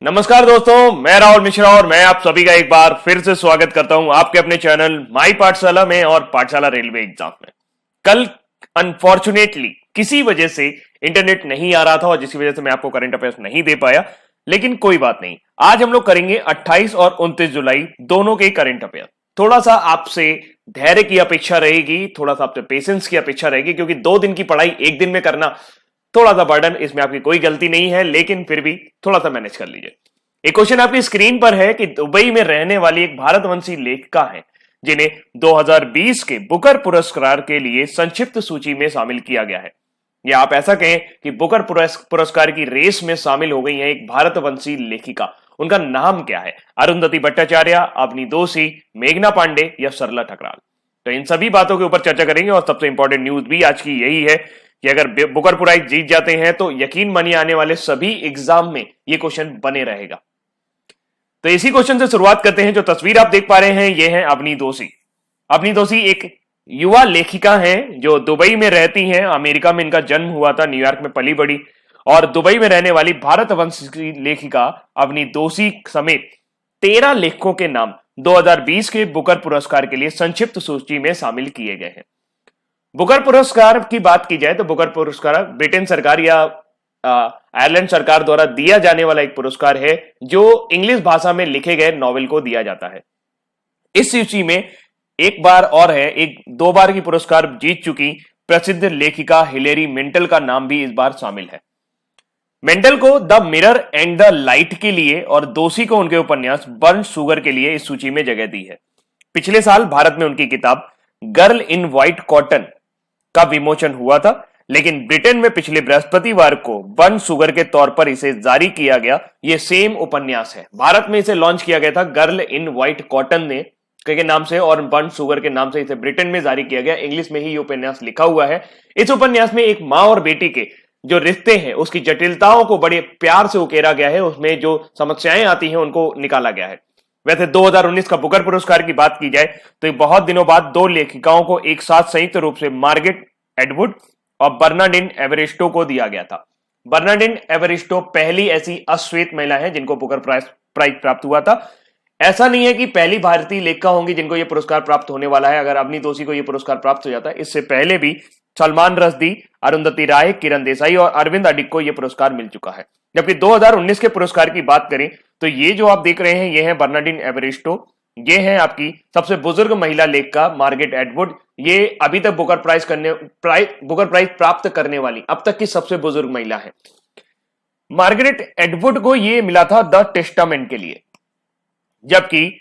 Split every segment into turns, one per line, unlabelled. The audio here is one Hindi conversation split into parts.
नमस्कार दोस्तों, मैं राहुल मिश्रा और मैं आप सभी का एक बार फिर से स्वागत करता हूं आपके अपने चैनल माई पाठशाला में और पाठशाला रेलवे एग्जाम में। कल अनफॉर्चुनेटली किसी वजह से इंटरनेट नहीं आ रहा था और जिसकी वजह से मैं आपको करंट अफेयर्स नहीं दे पाया, लेकिन कोई बात नहीं। आज हम लोग करेंगे 28 और 29 जुलाई दोनों के करंट अफेयर। थोड़ा सा आपसे धैर्य की अपेक्षा रहेगी, थोड़ा सा आपसे पेशेंस की अपेक्षा रहेगी, क्योंकि 2 दिन की पढ़ाई एक दिन में करना थोड़ा सा बर्डन, इसमें आपकी कोई गलती नहीं है, लेकिन फिर भी थोड़ा सा मैनेज कर लीजिए। एक क्वेश्चन आपकी स्क्रीन पर है कि दुबई में रहने वाली एक भारतवंशी लेखिका है जिन्हें 2020 के बुकर पुरस्कार के लिए संक्षिप्त सूची में शामिल किया गया है, या आप ऐसा कहें कि बुकर पुरस्कार की रेस में शामिल हो गई है एक भारतवंशी लेखिका। उनका नाम क्या है? अरुंधति भट्टाचार्य, अवनी दोषी, मेघना पांडे या सरला ठकराल? तो इन सभी बातों के ऊपर चर्चा करेंगे और सबसे इंपॉर्टेंट न्यूज भी आज की यही है कि अगर बुकर प्राइज जीत जाते हैं तो यकीन मानिए आने वाले सभी एग्जाम में ये क्वेश्चन बने रहेगा। तो इसी क्वेश्चन से शुरुआत करते हैं। जो तस्वीर आप देख पा रहे हैं ये है अवनी दोषी। अवनी दोषी एक युवा लेखिका हैं जो दुबई में रहती हैं। अमेरिका में इनका जन्म हुआ था, न्यूयॉर्क में पली बड़ी, और दुबई में रहने वाली भारतवंशी लेखिका अवनी दोषी समेत 13 लेखकों के नाम 2020 के बुकर पुरस्कार के लिए संक्षिप्त सूची में शामिल किए गए हैं। बुकर पुरस्कार की बात की जाए तो बुकर पुरस्कार ब्रिटेन सरकार या आयरलैंड सरकार द्वारा दिया जाने वाला एक पुरस्कार है जो इंग्लिश भाषा में लिखे गए नॉवेल को दिया जाता है। इस सूची में एक बार और है, एक 2 बार की पुरस्कार जीत चुकी प्रसिद्ध लेखिका हिलेरी मेंटल का नाम भी इस बार शामिल है। मेंटल को the mirror and the light के लिए और दोषी को उनके उपन्यास बर्न शुगर के लिए इस सूची में जगह दी है। पिछले साल भारत में उनकी किताब गर्ल इन व्हाइट कॉटन का विमोचन हुआ था, लेकिन ब्रिटेन में पिछले बृहस्पतिवार को बर्न शुगर के तौर पर इसे जारी किया गया। यह सेम उपन्यास है। भारत में इसे लॉन्च किया गया था गर्ल इन व्हाइट कॉटन के नाम से और बर्न शुगर के नाम से इसे ब्रिटेन में जारी किया गया। इंग्लिश में ही यह उपन्यास लिखा हुआ है। इस उपन्यास में एक मां और बेटी के जो रिश्ते हैं उसकी जटिलताओं को बड़े प्यार से उकेरा गया है। उसमें जो समस्याएं आती हैं उनको निकाला गया है। वैसे 2019 का बुकर पुरस्कार की बात की जाए तो बहुत दिनों बाद 2 लेखिकाओं को एक साथ संयुक्त रूप से मार्गरेट एटवुड और बर्नार्डिन एवरिस्टो को दिया गया था। बर्नार्डिन एवरिस्टो पहली ऐसी अश्वेत महिला है जिनको बुकर प्राइज प्राप्त हुआ था। ऐसा नहीं है कि पहली भारतीय लेखिका होंगी जिनको यह पुरस्कार प्राप्त होने वाला है। अगर अवनी दोषी को यह पुरस्कार प्राप्त हो जाता है, इससे पहले भी सलमान रश्दी, अरुंधति राय, किरण देसाई और अरविंद अडिग को यह पुरस्कार मिल चुका है। जबकि 2019 के पुरस्कार की बात करें तो ये जो आप देख रहे हैं ये है बर्नार्डिन एवरिस्टो। ये है आपकी सबसे बुजुर्ग महिला लेखिका मार्गरेट एटवुड। ये अभी तक बुकर प्राइज प्राप्त करने वाली अब तक की सबसे बुजुर्ग महिला है। मार्गरेट एटवुड को ये मिला था द टेस्टामेंट के लिए, जबकि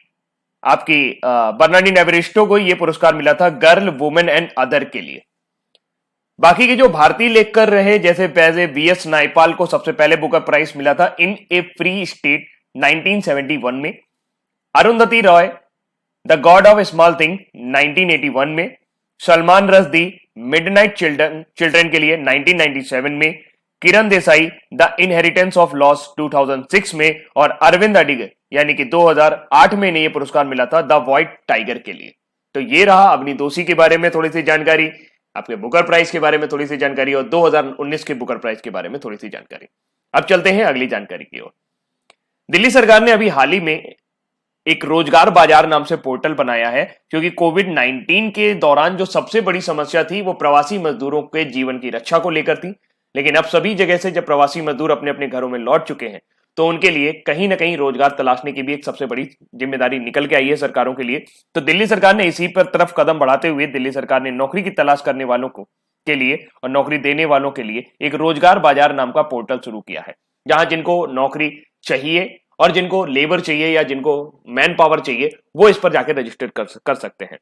आपकी बर्नार्डिन एवरिस्टो को यह पुरस्कार मिला था गर्ल, वुमेन एंड अदर के लिए। बाकी के जो भारतीय लेखकर रहे जैसे वीएस नायपाल को सबसे पहले बुकर प्राइज मिला था इन ए फ्री स्टेट 1971 में, Arundhati Roy the God of small thing 1981 में, सलमान रश्दी मिडनाइट चिल्ड्रन के लिए 1997 में, Kiran Desai the inheritance of loss 2006 में और अरविंद अडिग यानी कि 2008 में इन्हें यह पुरस्कार मिला था द व्हाइट टाइगर के लिए। तो ये रहा अवनी दोषी के बारे में थोड़ी सी जानकारी, आपके बुकर प्राइज के बारे में थोड़ी सी जानकारी और 2019 के बुकर प्राइज के बारे में थोड़ी सी जानकारी। अब चलते हैं अगली जानकारी की ओर। दिल्ली सरकार ने अभी हाल ही में एक रोजगार बाजार नाम से पोर्टल बनाया है, क्योंकि कोविड-19 के दौरान जो सबसे बड़ी समस्या थी वो प्रवासी मजदूरों के जीवन की रक्षा को लेकर थी। लेकिन अब सभी जगह से जब प्रवासी मजदूर अपने अपने घरों में लौट चुके हैं तो उनके लिए कहीं ना कहीं रोजगार तलाशने की भी एक सबसे बड़ी जिम्मेदारी निकल के आई है सरकारों के लिए। तो दिल्ली सरकार ने इसी पर तरफ कदम बढ़ाते हुए दिल्ली सरकार ने नौकरी की तलाश करने वालों के लिए और नौकरी देने वालों के लिए एक रोजगार बाजार नाम का पोर्टल शुरू किया है, जहां जिनको नौकरी चाहिए और जिनको लेबर चाहिए या जिनको मैन पावर चाहिए वो इस पर जाकर रजिस्टर कर सकते हैं।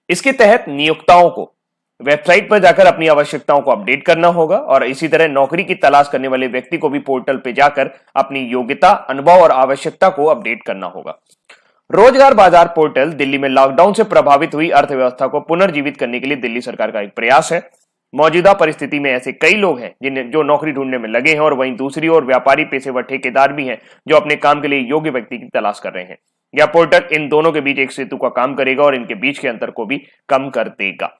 इसके तहत नियोक्ताओं को वेबसाइट पर जाकर अपनी आवश्यकताओं को अपडेट करना होगा और इसी तरह नौकरी की तलाश करने वाले व्यक्ति को भी पोर्टल पर जाकर अपनी योग्यता, अनुभव और आवश्यकता को अपडेट करना होगा। रोजगार बाजार पोर्टल दिल्ली में लॉकडाउन से प्रभावित हुई अर्थव्यवस्था को पुनर्जीवित करने के लिए दिल्ली सरकार का एक प्रयास है। मौजूदा परिस्थिति में ऐसे कई लोग हैं जो नौकरी ढूंढने में लगे हैं और वहीं दूसरी ओर व्यापारी, पेशेवर, ठेकेदार भी हैं जो अपने काम के लिए योग्य व्यक्ति की तलाश कर रहे हैं। यह पोर्टल इन दोनों के बीच एक सेतु का काम करेगा और इनके बीच के अंतर को भी कम कर देगा।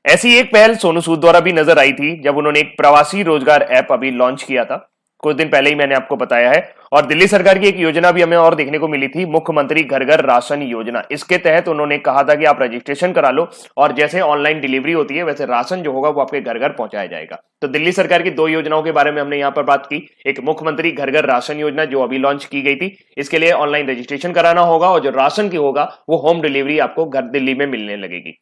ऐसी एक पहल सोनू सूद द्वारा भी नजर आई थी जब उन्होंने एक प्रवासी रोजगार ऐप अभी लॉन्च किया था। कुछ दिन पहले ही मैंने आपको बताया है। और दिल्ली सरकार की एक योजना भी हमें और देखने को मिली थी, मुख्यमंत्री घर घर राशन योजना। इसके तहत उन्होंने कहा था कि आप रजिस्ट्रेशन करा लो और जैसे ऑनलाइन डिलीवरी होती है वैसे राशन जो होगा वो आपके घर घर पहुंचाया जाएगा। तो दिल्ली सरकार की दो योजनाओं के बारे में हमने यहां पर बात की। एक मुख्यमंत्री घर घर राशन योजना जो अभी लॉन्च की गई थी, इसके लिए ऑनलाइन रजिस्ट्रेशन कराना होगा और जो राशन की होगा वो होम डिलीवरी आपको घर दिल्ली में मिलने लगेगी।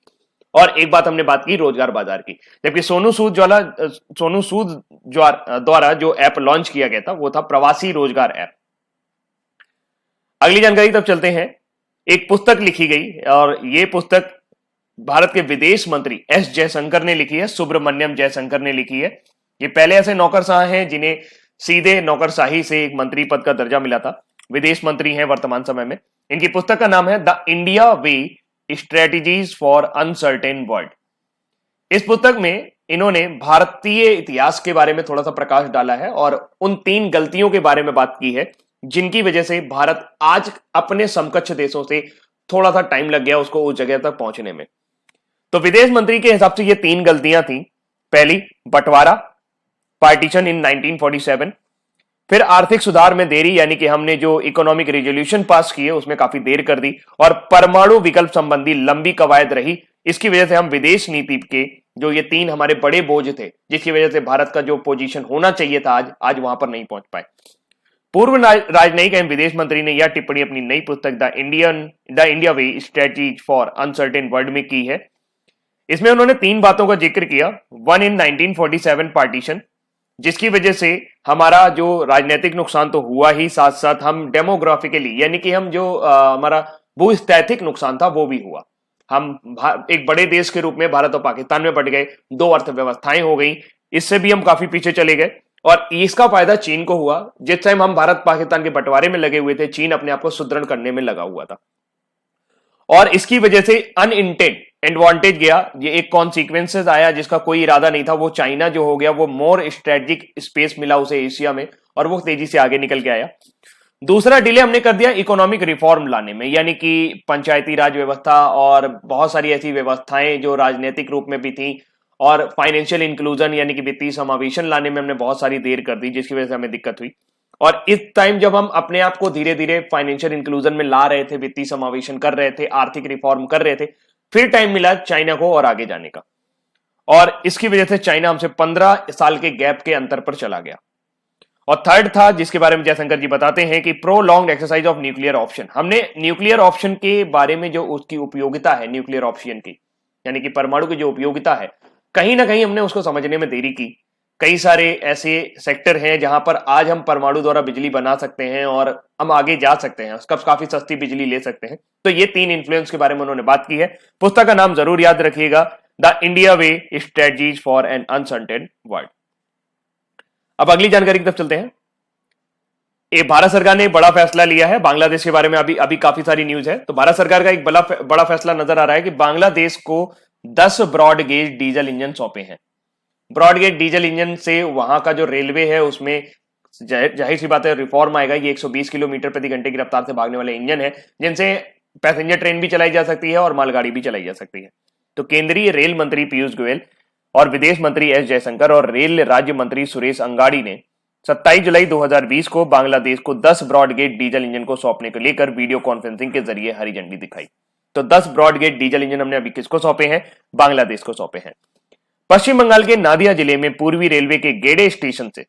और एक बात हमने बात की रोजगार बाजार की, जबकि सोनू सूद द्वारा जो ऐप लॉन्च किया गया था वो था प्रवासी रोजगार ऐप। अगली जानकारी तब चलते हैं। एक पुस्तक लिखी गई और ये पुस्तक भारत के विदेश मंत्री एस जयशंकर ने लिखी है, सुब्रमण्यम जयशंकर ने लिखी है। ये पहले ऐसे नौकरशाह हैं जिन्हें सीधे नौकरशाही से एक मंत्री पद का दर्जा मिला था, विदेश मंत्री हैं वर्तमान समय में। इनकी पुस्तक का नाम है the India way, strategies for uncertain world. इस पुस्तक में इन्होंने भारतीय इतिहास के बारे में थोड़ा सा प्रकाश डाला है और उन 3 गलतियों के बारे में बात की है जिनकी वजह से भारत आज अपने समकक्ष देशों से थोड़ा सा टाइम लग गया उसको उस जगह तक पहुंचने में। तो विदेश मंत्री के हिसाब से ये 3 गलतियां थी। पहली, बंटवारा, पार्टीशन इन 1947। फिर आर्थिक सुधार में देरी, यानी कि हमने जो इकोनॉमिक रेजोल्यूशन पास किए उसमें काफी देर कर दी। और परमाणु विकल्प संबंधी लंबी कवायद रही, इसकी वजह से हम विदेश नीति के जो ये 3 हमारे बड़े बोझ थे जिसकी वजह से भारत का जो पोजीशन होना चाहिए था आज वहां पर नहीं पहुंच पाए। पूर्व राजनयिक एवं विदेश मंत्री ने यह टिप्पणी अपनी नई पुस्तक the India way strategy for uncertain world में की है। इसमें उन्होंने 3 बातों का जिक्र किया। 1 इन 1947 पार्टीशन, जिसकी वजह से हमारा जो राजनीतिक नुकसान तो हुआ ही, साथ साथ हम डेमोग्राफिकली यानी कि हम जो हमारा भूस्थैतिक नुकसान था वो भी हुआ। हम एक बड़े देश के रूप में भारत और पाकिस्तान में बट गए, 2 अर्थव्यवस्थाएं हो गई, इससे भी हम काफी पीछे चले गए। और इसका फायदा चीन को हुआ। जिस टाइम हम भारत पाकिस्तान के बंटवारे में लगे हुए थे, चीन अपने आप को सुदृढ़ करने में लगा हुआ था और इसकी वजह से अनइंटेंड एडवांटेज गया। ये एक कॉन्सिक्वेंसेस आया जिसका कोई इरादा नहीं था। वो चाइना जो हो गया वो मोर स्ट्रेटेजिक स्पेस मिला उसे एशिया में और वो तेजी से आगे निकल के आया। दूसरा, डिले हमने कर दिया इकोनॉमिक रिफॉर्म लाने में, यानी कि पंचायती राज व्यवस्था और बहुत सारी ऐसी व्यवस्थाएं जो राजनीतिक रूप में भी थी और फाइनेंशियल इंक्लूजन यानी कि वित्तीय समावेशन लाने में हमने बहुत सारी देर कर दी जिसकी वजह से हमें दिक्कत हुई। और इस टाइम जब हम अपने आप को धीरे धीरे फाइनेंशियल इंक्लूजन में ला रहे थे, वित्तीय समावेशन कर रहे थे, आर्थिक रिफॉर्म कर रहे थे, फिर टाइम मिला चाइना को और आगे जाने का और इसकी वजह से चाइना हमसे 15 साल के गैप के अंतर पर चला गया। और थर्ड था जिसके बारे में जयशंकर जी बताते हैं कि prolonged exercise of nuclear option. हमने न्यूक्लियर ऑप्शन के बारे में जो उसकी उपयोगिता है, न्यूक्लियर ऑप्शन की यानी कि परमाणु की जो उपयोगिता है, कहीं ना कहीं हमने उसको समझने में देरी की। कई सारे ऐसे सेक्टर हैं जहां पर आज हम परमाणु द्वारा बिजली बना सकते हैं और हम आगे जा सकते हैं, उसका काफी सस्ती बिजली ले सकते हैं। तो ये 3 इन्फ्लुएंस के बारे में उन्होंने बात की है। पुस्तक का नाम जरूर याद रखिएगा, the India way strategies for an uncertain world. अब अगली जानकारी की तरफ चलते हैं। ये भारत सरकार ने बड़ा फैसला लिया है। बांग्लादेश के बारे में अभी काफी सारी न्यूज है। तो भारत सरकार का एक बड़ा फैसला नजर आ रहा है कि बांग्लादेश को 10 ब्रॉड गेज डीजल इंजन सौंपे हैं। ब्रॉड गेज डीजल इंजन से वहां का जो रेलवे है उसमें जाहिर सी बात है रिफॉर्म आएगा। ये 120 किलोमीटर प्रति घंटे की रफ्तार से भागने वाले इंजन है जिनसे पैसेंजर ट्रेन भी चलाई जा सकती है और मालगाड़ी भी चलाई जा सकती है। तो केंद्रीय रेल मंत्री पीयूष गोयल और विदेश मंत्री एस जयशंकर और रेल राज्य मंत्री सुरेश अंगाड़ी ने 27 जुलाई 2020 को बांग्लादेश को 10 ब्रॉड गेज डीजल इंजन को सौंपने को लेकर वीडियो कॉन्फ्रेंसिंग के जरिए हरी झंडी दिखाई। तो 10 ब्रॉड गेज डीजल इंजन हमने अभी किसको सौंपे हैं? बांग्लादेश को सौंपे हैं। पश्चिम बंगाल के नादिया जिले में पूर्वी रेलवे के गेडे स्टेशन से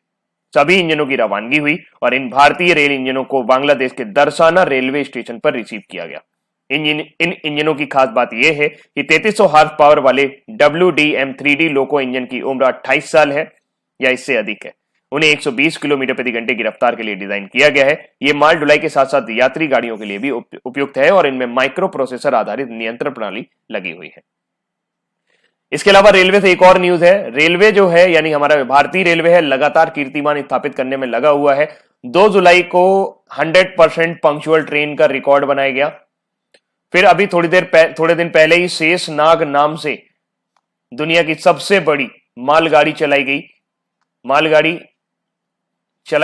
सभी इंजनों की रवानगी हुई और इन भारतीय रेल इंजनों को बांग्लादेश के दरसाना रेलवे स्टेशन पर रिसीव किया गया। इन इंजनों की खास बात यह है कि 3300 हार्स पावर वाले WDM3D लोको इंजन की उम्र 28 साल है या इससे अधिक है। उन्हें 120 किलोमीटर प्रति घंटे की रफ्तार के लिए डिजाइन किया गया है। ये माल ढुलाई के साथ साथ यात्री गाड़ियों के लिए भी उपयुक्त है और इनमें माइक्रो प्रोसेसर आधारित नियंत्रण प्रणाली लगी हुई है। इसके अलावा रेलवे से एक और न्यूज है। रेलवे जो है यानी हमारा भारतीय रेलवे है लगातार कीर्तिमान स्थापित करने में लगा हुआ है। 2 जुलाई को 100% पंक्चुअल ट्रेन का रिकॉर्ड बनाया गया। फिर अभी थोड़े दिन पहले ही शेष नाग नाम से दुनिया की सबसे बड़ी मालगाड़ी चलाई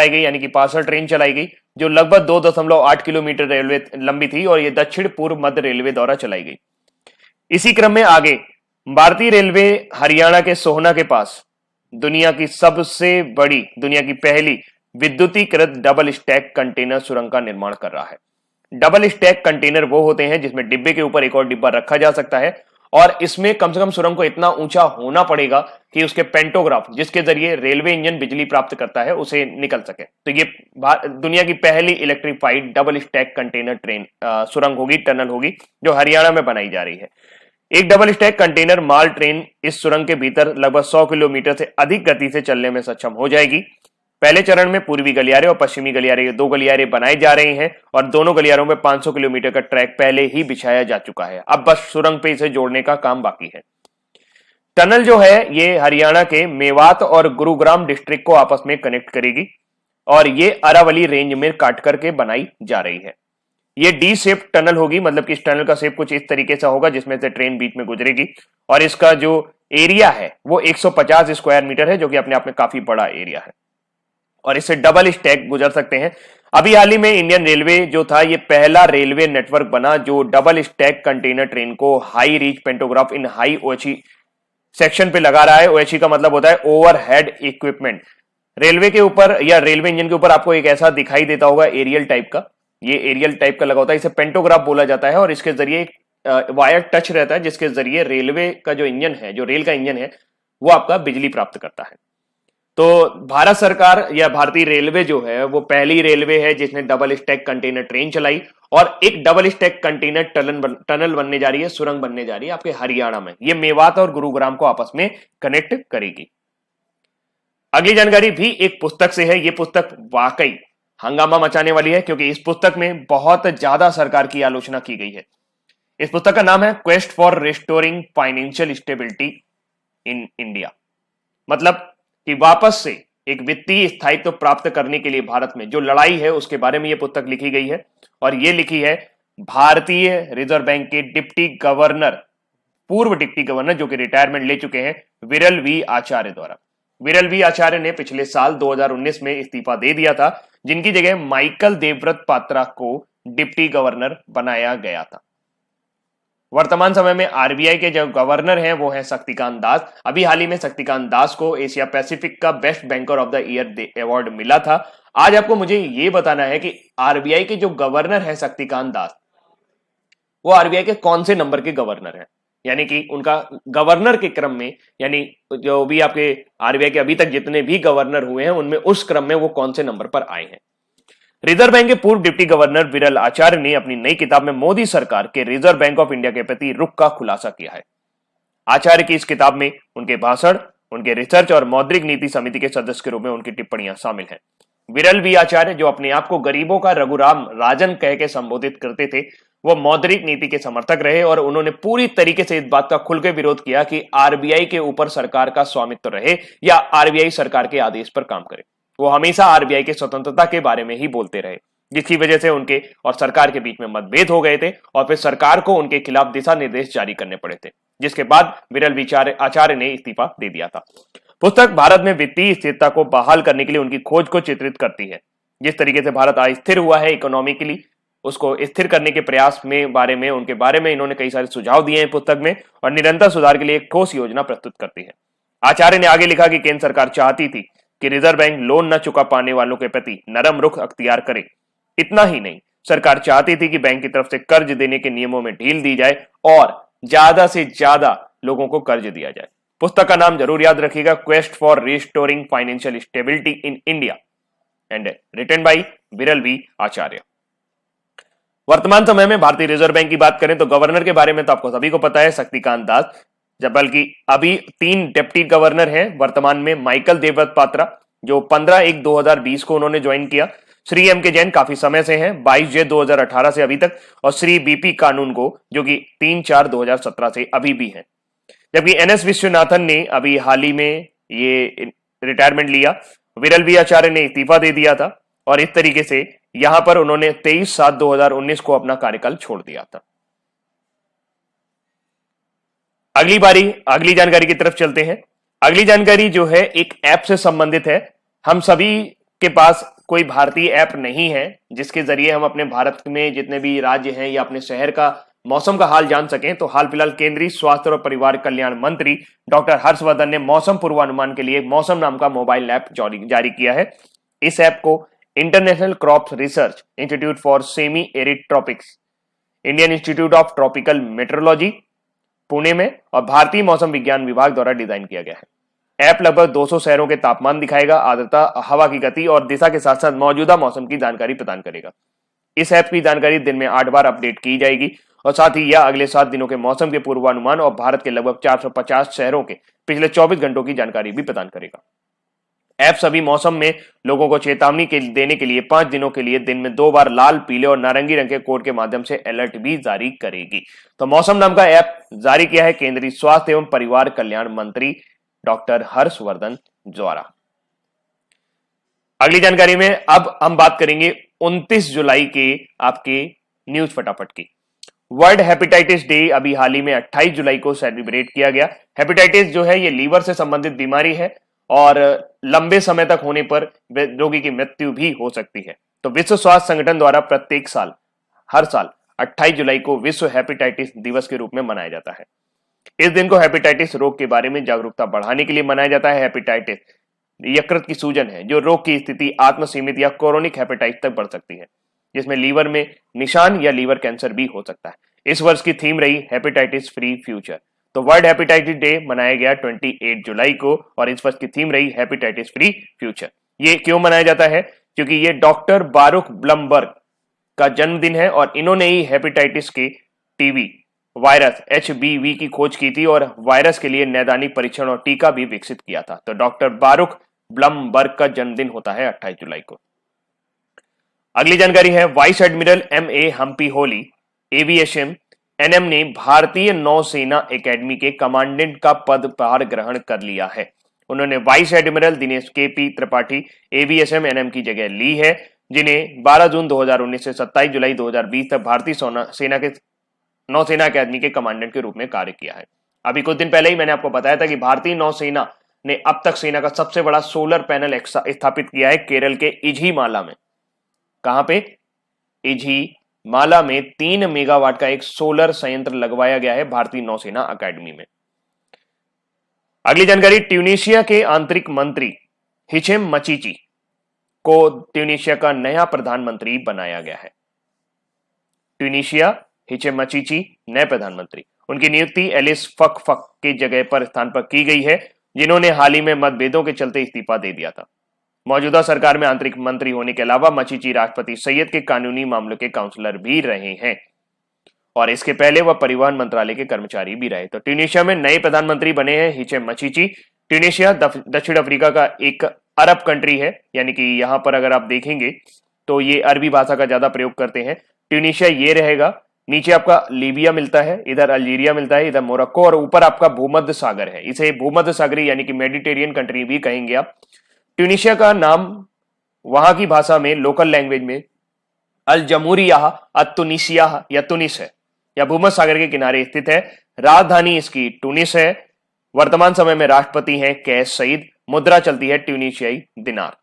गई यानी कि पार्सल ट्रेन चलाई गई जो लगभग 2.8 किलोमीटर रेलवे लंबी थी और यह दक्षिण पूर्व मध्य रेलवे द्वारा चलाई गई। इसी क्रम में आगे भारतीय रेलवे हरियाणा के सोहना के पास दुनिया की पहली विद्युतीकृत डबल स्टैक कंटेनर सुरंग का निर्माण कर रहा है। डबल स्टैक कंटेनर वो होते हैं जिसमें डिब्बे के ऊपर एक और डिब्बा रखा जा सकता है और इसमें कम से कम सुरंग को इतना ऊंचा होना पड़ेगा कि उसके पेंटोग्राफ जिसके जरिए रेलवे इंजन बिजली प्राप्त करता है उसे निकल सके। तो ये दुनिया की पहली electrified double stack container train सुरंग होगी, टनल होगी, जो हरियाणा में बनाई जा रही है। एक डबल स्टैक कंटेनर माल ट्रेन इस सुरंग के भीतर लगभग 100 किलोमीटर से अधिक गति से चलने में सक्षम हो जाएगी। पहले चरण में पूर्वी गलियारे और पश्चिमी गलियारे, ये 2 गलियारे बनाए जा रहे हैं और दोनों गलियारों में 500 किलोमीटर का ट्रैक पहले ही बिछाया जा चुका है। अब बस सुरंग पे इसे जोड़ने का काम बाकी है। टनल जो है ये हरियाणा के मेवात और गुरुग्राम डिस्ट्रिक्ट को आपस में कनेक्ट करेगी और ये अरावली रेंज में काट करके बनाई जा रही है। ये डी शेप टनल होगी, मतलब कि इस टनल का शेप कुछ इस तरीके से होगा जिसमें से ट्रेन बीच में गुजरेगी और इसका जो एरिया है वो 150 स्क्वायर मीटर है, जो कि अपने आप में काफी बड़ा एरिया है और इससे डबल स्टैक गुजर सकते हैं। अभी हाल ही में इंडियन रेलवे जो था ये पहला रेलवे नेटवर्क बना जो डबल स्टैक कंटेनर ट्रेन को हाई रीच पेंटोग्राफ इन हाई ओएचई सेक्शन पे लगा रहा है। ओएचई का मतलब होता है ओवरहेड इक्विपमेंट। रेलवे के ऊपर या रेलवे इंजन के ऊपर आपको एक ऐसा दिखाई देता होगा एरियल टाइप का, ये एरियल टाइप का लगा होता है, इसे पेंटोग्राफ बोला जाता है और इसके जरिए वायर टच रहता है जिसके जरिए रेलवे का जो इंजन है, जो रेल का इंजन है, वो आपका बिजली प्राप्त करता है। तो भारत सरकार या भारतीय रेलवे जो है वो पहली रेलवे है जिसने डबल स्टैक कंटेनर ट्रेन चलाई और एक डबल स्टैक कंटेनर टनल बनने जा रही है, सुरंग बनने जा रही है आपके हरियाणा में। ये मेवात और गुरुग्राम को आपस में कनेक्ट करेगी। अगली जानकारी भी एक पुस्तक से है। ये पुस्तक वाकई हंगामा मचाने वाली है क्योंकि इस पुस्तक में बहुत ज्यादा सरकार की आलोचना की गई है। इस पुस्तक का नाम है quest for restoring financial stability in India. मतलब कि वापस से एक वित्तीय स्थायित्व प्राप्त करने के लिए भारत में जो लड़ाई है उसके बारे में यह पुस्तक लिखी गई है और ये लिखी है भारतीय रिजर्व बैंक के डिप्टी गवर्नर, पूर्व डिप्टी गवर्नर जो कि रिटायरमेंट ले चुके हैं, विरल वी आचार्य द्वारा। विरल वी आचार्य ने पिछले साल 2019 में इस्तीफा दे दिया था, जिनकी जगह माइकल देवव्रत पात्रा को डिप्टी गवर्नर बनाया गया था। वर्तमान समय में आरबीआई के जो गवर्नर हैं वो हैं शक्तिकांत दास। अभी हाल ही में शक्तिकांत दास को एशिया पैसिफिक का best banker of the year award मिला था। आज आपको मुझे ये बताना है कि आरबीआई के जो गवर्नर है शक्तिकांत दास, वो आरबीआई के कौन से नंबर के गवर्नर हैं, यानी कि उनका गवर्नर के क्रम में, यानी जो भी आपके आरबीआई के अभी तक जितने भी गवर्नर हुए हैं उनमें उस क्रम में वो कौन से नंबर पर आए हैं। रिजर्व बैंक के पूर्व डिप्टी गवर्नर विरल आचार्य ने अपनी नई किताब में मोदी सरकार के रिजर्व बैंक ऑफ इंडिया के प्रति रुख का खुलासा किया है। आचार्य की इस किताब में उनके भाषण, उनके रिसर्च और मौद्रिक नीति समिति के सदस्य के रूप में उनकी टिप्पणियां शामिल हैं। विरल वी आचार्य जो अपने आप को गरीबों का रघुराम राजन कह के संबोधित करते थे, वो मौद्रिक नीति के समर्थक रहे और उन्होंने पूरी तरीके से इस बात का खुल के विरोध किया कि आरबीआई के ऊपर सरकार का स्वामित्व रहे या आरबीआई सरकार के आदेश पर काम करे। वो हमेशा आरबीआई की स्वतंत्रता के बारे में ही बोलते रहे, जिसकी वजह से उनके और सरकार के बीच में मतभेद हो गए थे और फिर सरकार को उनके खिलाफ दिशा निर्देश जारी करने पड़े थे, जिसके बाद विरल वी आचार्य ने इस्तीफा दे दिया था। पुस्तक भारत में वित्तीय स्थिरता को बहाल करने के लिए उनकी खोज को चित्रित करती है। जिस तरीके से भारत अस्थिर हुआ है इकोनॉमिकली, उसको स्थिर करने के प्रयास में उनके बारे में इन्होंने कई सारे सुझाव दिए हैं पुस्तक में और निरंतर सुधार के लिए एक ठोस योजना प्रस्तुत करती है। आचार्य ने आगे लिखा कि केंद्र सरकार चाहती थी कि रिजर्व बैंक लोन न चुका पाने वालों के प्रति नरम रुख अख्तियार करे। इतना ही नहीं, सरकार चाहती थी कि बैंक की तरफ से कर्ज देने के नियमों में ढील दी जाए और ज्यादा से ज्यादा लोगों को कर्ज दिया जाए। पुस्तक का नाम जरूर याद रखिएगा, quest for restoring financial stability in India and written by Viral V Acharya. वर्तमान समय में भारतीय रिजर्व बैंक की बात करें तो गवर्नर के बारे में तो आपको सभी को पता है, शक्तिकांत दास, जबकि अभी 3 डिप्टी गवर्नर हैं वर्तमान में। माइकल देवव्रत पात्रा जो 15/1/2020 को उन्होंने ज्वाइन किया, श्री एम के जैन काफी समय से हैं 22/2018 से अभी तक, और श्री बीपी कानून को जो कि 3/4/2017 से अभी भी हैं। जबकि एनएस विश्वनाथन ने अभी हाल ही में ये रिटायरमेंट लिया, विरल वी आचार्य ने इस्तीफा दे दिया था और इस तरीके से यहां पर उन्होंने 23/7/2019 को अपना कार्यकाल छोड़ दिया था। अगली जानकारी की तरफ चलते हैं। अगली जानकारी जो है एक ऐप से संबंधित है। हम सभी के पास कोई भारतीय ऐप नहीं है जिसके जरिए हम अपने भारत में जितने भी राज्य हैं या अपने शहर का मौसम का हाल जान सकें। तो हाल फिलहाल केंद्रीय स्वास्थ्य और परिवार कल्याण मंत्री डॉक्टर हर्षवर्धन ने मौसम पूर्वानुमान के लिए मौसम नाम का मोबाइल ऐप जारी किया है। इस ऐप को international crop research institute for semi arid tropics, Indian institute of tropical metrology Pune में और भारतीय मौसम विज्ञान विभाग द्वारा डिजाइन किया गया है। ऐप लगभग 200 शहरों के तापमान दिखाएगा, आर्द्रता, हवा की गति और दिशा के साथ साथ मौजूदा मौसम की जानकारी प्रदान करेगा। इस ऐप की जानकारी दिन में 8 बार अपडेट की जाएगी और साथ ही यह अगले 7 दिनों के मौसम के पूर्वानुमान और भारत के लगभग 450 शहरों के पिछले 24 घंटों की जानकारी भी प्रदान करेगा। ऐप सभी मौसम में लोगों को चेतावनी देने के लिए 5 दिनों के लिए दिन में 2 बार लाल, पीले और नारंगी रंग के कोड के माध्यम से अलर्ट भी जारी करेगी। तो मौसम नाम का ऐप जारी किया है केंद्रीय स्वास्थ्य एवं परिवार कल्याण मंत्री डॉक्टर हर्षवर्धन द्वारा। अगली जानकारी में अब हम बात करेंगे 29 जुलाई के आपके न्यूज फटाफट की। वर्ल्ड हेपेटाइटिस डे अभी हाल ही में 28 जुलाई को सेलिब्रेट किया गया। हेपेटाइटिस जो है ये लीवर से संबंधित बीमारी है और लंबे समय तक होने पर रोगी की मृत्यु भी हो सकती है। तो विश्व स्वास्थ्य संगठन द्वारा प्रत्येक साल हर साल 28 जुलाई को विश्व हेपेटाइटिस दिवस के रूप में मनाया जाता है। इस दिन को हेपेटाइटिस रोग के बारे में जागरूकता बढ़ाने के लिए मनाया जाता है। हेपेटाइटिस यकृत की सूजन है जो रोग की स्थिति आत्मसीमित या क्रोनिक हेपेटाइटिस तक बढ़ सकती है, जिसमें लीवर में निशान या लीवर कैंसर भी हो सकता है। इस वर्ष की थीम रही हेपेटाइटिस फ्री फ्यूचर। तो वर्ल्ड हेपेटाइटिस डे मनाया गया 28 जुलाई को और इस वर्ष की थीम रही हेपेटाइटिस फ्री फ्यूचर। ये क्यों मनाया जाता है? क्योंकि ये डॉक्टर बारुक ब्लमबर्ग का जन्मदिन है और इन्होंने ही हेपेटाइटिस के टीबी वायरस HBV की खोज की थी और वायरस के लिए नैदानिक परीक्षण और टीका भी विकसित किया था। तो डॉक्टर बारुक ब्लमबर्ग का जन्मदिन होता है 28 जुलाई को। अगली जानकारी है vice admiral MA Hampiholi एविएशन NM ने भारतीय नौसेना एकेडमी के कमांडेंट का पदभार ग्रहण कर लिया है। उन्होंने vice admiral Dinesh KP Tripathi AVSM NM की जगह ली है, जिन्हें 12 जून 2019 से 27 जुलाई 2020 तक भारतीय सेना के नौसेना अकादमी के कमांडेंट के रूप में कार्य किया है। अभी कुछ दिन पहले ही मैंने आपको बताया था कि भारतीय नौसेना ने अब तक सेना का सबसे बड़ा सोलर पैनल स्थापित किया है केरल के इझीमाला में। कहां पे? इझीमाला में 3 मेगावाट का एक सोलर संयंत्र लगवाया गया है भारतीय नौसेना अकादमी में। अगली जानकारी, ट्यूनीशिया के आंतरिक मंत्री हिचेम मचीची को ट्यूनीशिया का नया प्रधानमंत्री बनाया गया है। ट्यूनीशिया हिचेम मचीची नए प्रधानमंत्री, उनकी नियुक्ति एलिस फक की जगह पर स्थान पर की गई है, जिन्होंने हाल ही में मतभेदों के चलते इस्तीफा दे दिया था। मौजूदा सरकार में आंतरिक मंत्री होने के अलावा मचीची राष्ट्रपति सैयद के कानूनी मामलों के काउंसलर भी रहे हैं और इसके पहले वह परिवहन मंत्रालय के कर्मचारी भी रहे। तो ट्यूनीशिया में नए प्रधानमंत्री बने हैं हिचेम मचीची। ट्यूनीशिया दक्षिण अफ्रीका का एक अरब कंट्री है, यानी कि यहां पर अगर आप देखेंगे तो ये अरबी भाषा का ज्यादा प्रयोग करते हैं। ट्यूनीशिया ये रहेगा, नीचे आपका लीबिया मिलता है, इधर अल्जीरिया मिलता है, इधर मोरक्को और ऊपर आपका भूमध्य सागर है। इसे भूमध्य सागरी यानी कि मेडिटेरियन कंट्री भी कहेंगे आप। ट्यूनीशिया का नाम वहां की भाषा में लोकल लैंग्वेज में अल जमूरिया अतुनिसिया या तुनिस है, या भूमध्य सागर के किनारे स्थित है। राजधानी इसकी टूनिस है। वर्तमान समय में राष्ट्रपति हैं कैस सईद। मुद्रा चलती है ट्यूनीशियाई दिनार।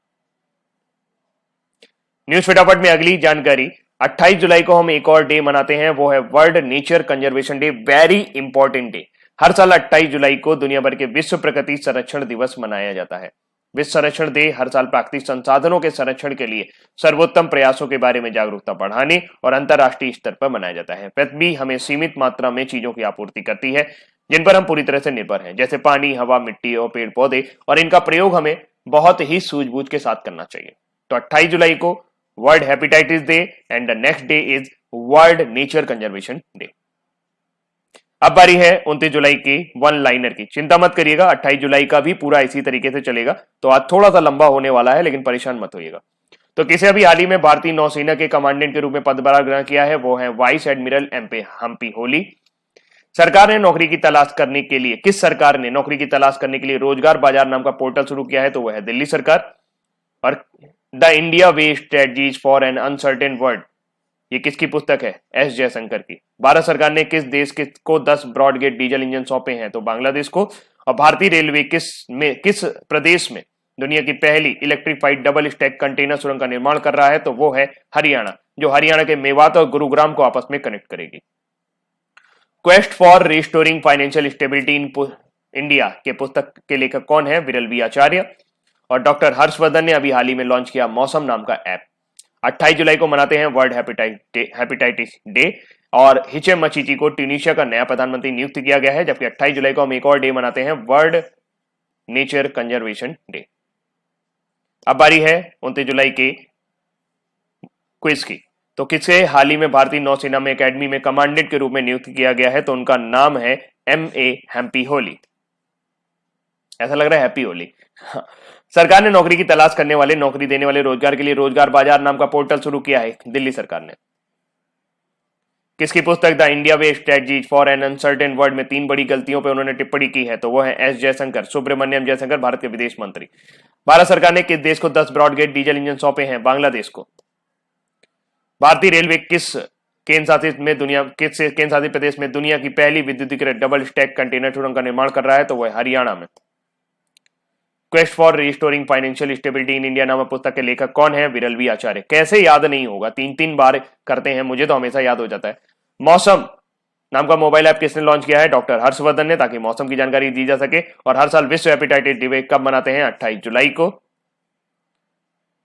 न्यूज फटाफट में अगली जानकारी, 28 जुलाई को हम एक और डे मनाते हैं, वो है world nature conservation day. Very important day. हर साल 28 जुलाई को दुनिया भर के विश्व प्रकृति संरक्षण दिवस मनाया जाता है। विश्व संरक्षण डे हर साल प्राकृतिक संसाधनों के संरक्षण के लिए सर्वोत्तम प्रयासों के बारे में जागरूकता बढ़ाने और अंतर्राष्ट्रीय स्तर पर मनाया जाता है। पृथ्वी हमें सीमित मात्रा में चीजों की आपूर्ति करती है जिन पर हम पूरी तरह से निर्भर हैं, जैसे पानी, हवा, मिट्टी और पेड़ पौधे, और इनका प्रयोग हमें बहुत ही सूझबूझ के साथ करना चाहिए। तो 28 जुलाई को world hepatitis day and the next day is world nature conservation day. अब बारी है 29 जुलाई की वन लाइनर की। चिंता मत करिएगा, 28 जुलाई का भी पूरा इसी तरीके से चलेगा, तो आज थोड़ा सा लंबा होने वाला है, लेकिन परेशान मत होइएगा। तो किसे अभी हाल ही में भारतीय नौसेना के कमांडेंट के रूप में पदभार ग्रहण किया है, वो है वाइस एडमिरल हम्पी होली। सरकार ने नौकरी की तलाश करने के लिए, किस सरकार ने नौकरी की तलाश करने के लिए रोजगार बाजार नाम का पोर्टल शुरू किया है, तो वह है दिल्ली सरकार। और the India way strategies for an uncertain world, ये किसकी पुस्तक है? एस जयशंकर की। भारत सरकार ने किस देश को 10 ब्रॉडगेज डीजल इंजन सौंपे हैं, तो बांग्लादेश को। और भारतीय रेलवे किस प्रदेश में दुनिया की पहली इलेक्ट्रिफाइड डबल स्टैक कंटेनर सुरंग का निर्माण कर रहा है, तो वो है हरियाणा, जो हरियाणा के मेवात और गुरुग्राम को आपस में कनेक्ट करेगी। Quest for restoring financial stability in India के पुस्तक के लेखक कौन है? विरल वी आचार्य। और डॉक्टर हर्षवर्धन ने अभी हाल ही में लॉन्च किया मौसम नाम का ऐप। 28 जुलाई को मनाते हैं वर्ल्ड हेपेटाइटिस डे और हिचे मचीची को ट्यूनीशिया का नया प्रधानमंत्री नियुक्त किया गया है, जबकि 28 जुलाई को हम एक और डे मनाते हैं वर्ल्ड नेचर कंजर्वेशन डे। अब बारी है 29 जुलाई के क्विज की। तो किसे हाल ही में भारतीय नौसेना में एकेडमी में कमांडेंट के रूप में नियुक्त किया गया है? तो उनका नाम है M.A. हैप्पी होली। ऐसा लग रहा है हैप्पी होली। सरकार ने नौकरी की तलाश करने वाले, नौकरी देने वाले रोजगार के लिए रोजगार बाजार नाम का पोर्टल शुरू किया है दिल्ली सरकार ने। किसकी पुस्तक the India way strategies for an uncertain world में 3 बड़ी गलतियों पर उन्होंने टिप्पणी की है? तो वो है एस जयशंकर, सुब्रमण्यम जयशंकर, भारत के विदेश मंत्री। भारत सरकार ने किस देश को 10 ब्रॉडगेज डीजल इंजन सौंपे हैं? बांग्लादेश को। भारतीय रेलवे किस केंद्र शासित प्रदेश में दुनिया की पहली विद्युतीकृत डबल स्टैक कंटेनर सुरंग का निर्माण कर रहा है? तो वह हरियाणा में। Quest for restoring financial stability in India नामक पुस्तक के लेखक कौन है? विरल वी आचार्य। कैसे याद नहीं होगा, 3-3 बार करते हैं, मुझे तो हमेशा याद हो जाता है। मौसम नाम का मोबाइल ऐप किसने लॉन्च किया है? डॉक्टर हर्षवर्धन ने, ताकि मौसम की जानकारी दी जा सके। और हर साल विश्व हेपेटाइटिस डे कब मनाते हैं? 28 जुलाई को।